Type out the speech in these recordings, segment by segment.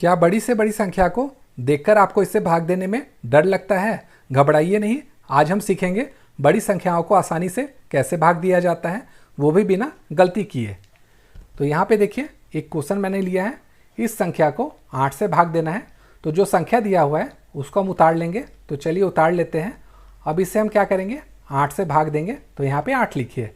क्या बड़ी से बड़ी संख्या को देखकर आपको इससे भाग देने में डर लगता है? घबराइए नहीं, आज हम सीखेंगे बड़ी संख्याओं को आसानी से कैसे भाग दिया जाता है, वो भी बिना गलती किए। तो यहाँ पे देखिए एक क्वेश्चन मैंने लिया है, इस संख्या को 8 से भाग देना है। तो जो संख्या दिया हुआ है उसको हम उतार लेंगे। तो चलिए उतार लेते हैं। अब इससे हम क्या करेंगे, 8 से भाग देंगे। तो यहाँ पे 8 लिखिए।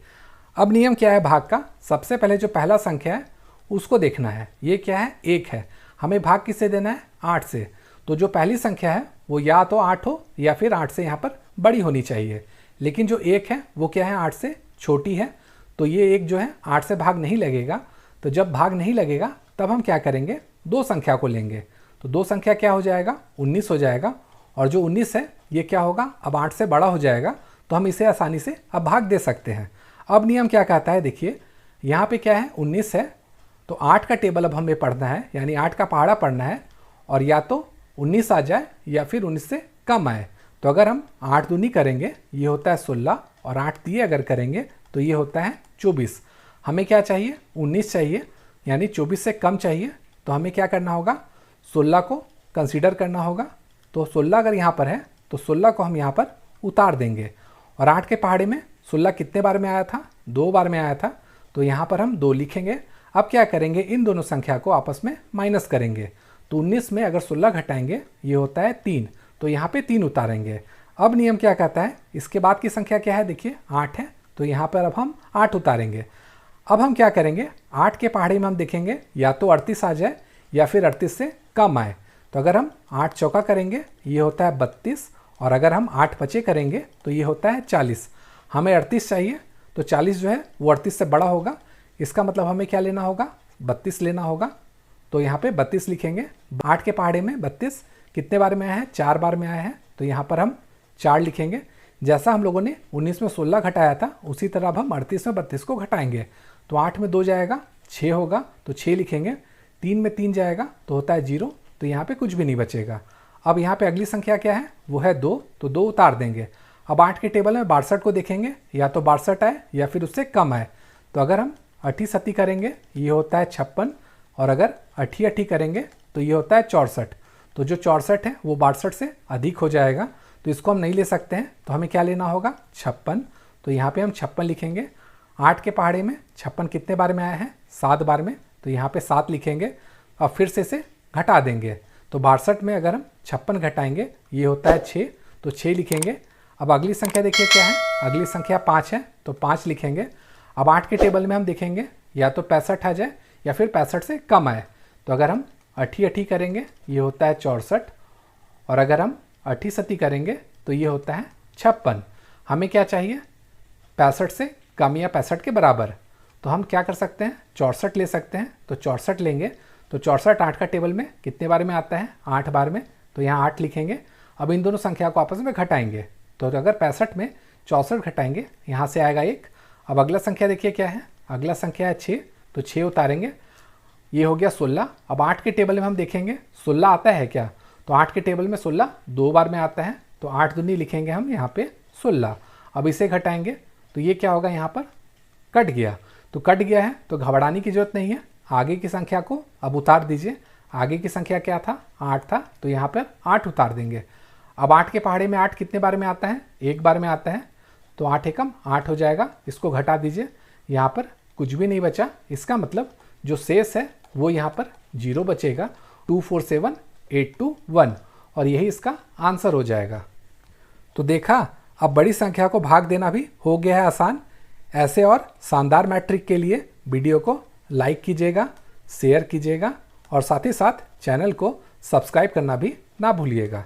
अब नियम क्या है भाग का, सबसे पहले जो पहला संख्या है उसको देखना है। ये क्या है, 1 है। हमें भाग किससे देना है, 8 से। तो जो पहली संख्या है वो या तो 8 हो या फिर 8 से यहाँ पर बड़ी होनी चाहिए। लेकिन जो 1 है वो क्या है, 8 से छोटी है। तो ये 1 जो है 8 से भाग नहीं लगेगा। तो जब भाग नहीं लगेगा तब हम क्या करेंगे, 2 संख्या को लेंगे। तो 2 संख्या क्या हो जाएगा, 19 हो जाएगा। और जो 19 है ये क्या होगा, अब 8 से बड़ा हो जाएगा। तो हम इसे आसानी से अब भाग दे सकते हैं। अब नियम क्या कहता है, देखिए यहाँ पे क्या है, 19 है। तो 8 का टेबल अब हमें पढ़ना है, यानी 8 का पहाड़ा पढ़ना है। और या तो 19 आ जाए या फिर 19 से कम आए। तो अगर हम 8 दूनी करेंगे ये होता है 16, और 8 दिए अगर करेंगे तो ये होता है 24। हमें क्या चाहिए, 19 चाहिए, यानी 24 से कम चाहिए। तो हमें क्या करना होगा, 16 को कंसीडर करना होगा। तो 16 अगर यहाँ पर है तो 16 को हम यहाँ पर उतार देंगे। और 8 के पहाड़े में 16 कितने बार में आया था, 2 बार में आया था। तो यहाँ पर हम 2 लिखेंगे। अब क्या करेंगे, इन दोनों संख्या को आपस में माइनस करेंगे। तो 19 में अगर 16 घटाएंगे ये होता है 3। तो यहाँ पे 3 उतारेंगे। अब नियम क्या कहता है, इसके बाद की संख्या क्या है, देखिए 8 है। तो यहाँ पर अब हम 8 उतारेंगे। अब हम क्या करेंगे, 8 के पहाड़े में हम देखेंगे या तो 38 आ जाए या फिर 38 से कम आए। तो अगर हम 8 चौका करेंगे ये होता है 32, और अगर हम 8 पचे करेंगे तो ये होता है 40। हमें 38 चाहिए, तो 40 जो है वो 38 से बड़ा होगा। इसका मतलब हमें क्या लेना होगा, 32 लेना होगा। तो यहाँ पे 32 लिखेंगे। 8 के पहाड़े में 32 कितने बार में आया है, 4 बार में आया है। तो यहाँ पर हम 4 लिखेंगे। जैसा हम लोगों ने 19 में 16 घटाया था उसी तरह अब हम 38 में 32 को घटाएंगे। तो 8 में 2 जाएगा, 6 होगा, तो 6 लिखेंगे। 3 में 3 जाएगा तो होता है 0। तो यहाँ पे कुछ भी नहीं बचेगा। अब यहाँ पे अगली संख्या क्या है, वो है 2। तो 2 उतार देंगे। अब 8 के टेबल में 62 को देखेंगे, या तो 62 आए या फिर उससे कम आए। तो अगर हम 80 सती करेंगे ये होता है 56, और अगर 80 करेंगे तो ये होता है 64। तो जो 64 है वो 62 से अधिक हो जाएगा। तो इसको हम नहीं ले सकते हैं। तो हमें क्या लेना होगा, 56। तो यहाँ पे हम 56 लिखेंगे। 8 के पहाड़े में 56 कितने बार में आया है, 7 बार में। तो यहाँ पे 7 लिखेंगे। अब फिर से इसे घटा देंगे। तो 62 में अगर हम 56 घटाएंगे ये होता है 6। तो 6 लिखेंगे। अब अगली संख्या देखिए क्या है, अगली संख्या 5 है। तो 5 लिखेंगे। अब 8 के टेबल में हम देखेंगे या तो 65 आ जाए या फिर 65 से कम आए। तो अगर हम 80 करेंगे ये होता है 64, और अगर हम 80 सती करेंगे तो ये होता है 56। हमें क्या चाहिए, 65 से कम या 65 के बराबर। तो हम क्या कर सकते हैं, 64 ले सकते हैं। तो 64 लेंगे। तो 64 8 का टेबल में कितने बार में आता है, 8 बार में। तो यहाँ 8 लिखेंगे। अब इन दोनों संख्या को आपस में घटाएंगे। तो अगर 65 में 64 घटाएंगे यहाँ से आएगा 1। अब अगला संख्या देखिए क्या है, अगला संख्या है 6। तो 6 उतारेंगे, ये हो गया 16। अब 8 के टेबल में हम देखेंगे 16 आता है क्या। तो 8 के टेबल में 16 2 बार में आता है। तो 8 दूनी लिखेंगे हम यहाँ पे 16। अब इसे घटाएंगे तो ये क्या होगा, यहाँ पर कट गया। तो कट गया है तो घबराने की जरूरत नहीं है। आगे की संख्या को अब उतार दीजिए। आगे की संख्या क्या था, 8 था। तो यहाँ पर 8 उतार देंगे। अब 8 के पहाड़े में 8 कितने बार में आता है, 1 बार में आता है। तो 8 एकम 8 हो जाएगा। इसको घटा दीजिए, यहाँ पर कुछ भी नहीं बचा। इसका मतलब जो शेष है वो यहाँ पर 0 बचेगा। 247821, और यही इसका आंसर हो जाएगा। तो देखा, अब बड़ी संख्या को भाग देना भी हो गया है आसान। ऐसे और शानदार मैट्रिक के लिए वीडियो को लाइक कीजिएगा, शेयर कीजिएगा, और साथ ही साथ चैनल को सब्सक्राइब करना भी ना भूलिएगा।